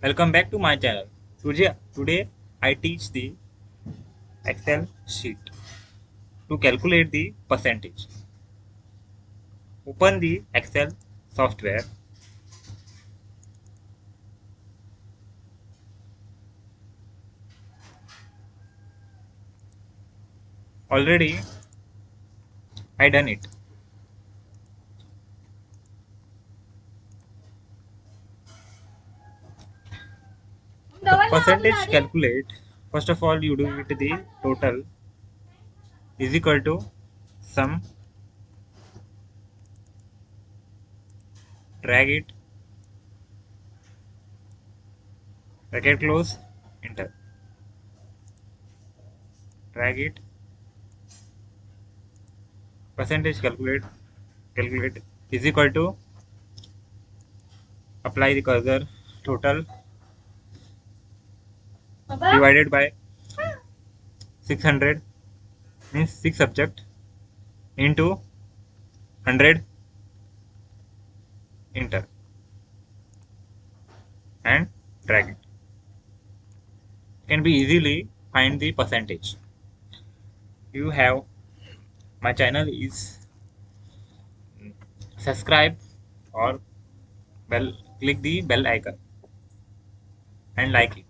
Welcome back to my channel. Today I teach the Excel sheet to calculate the percentage. Open the Excel software. Already I done it. The percentage calculate. First of all, you do it the total is equal to sum, drag it, bracket close, enter. Drag it, percentage calculate is equal to, apply the cursor, total divided by 600 means 6 subject into 100, enter and drag it. Can be easily find the percentage. You have my channel is subscribe or click the bell icon and like it.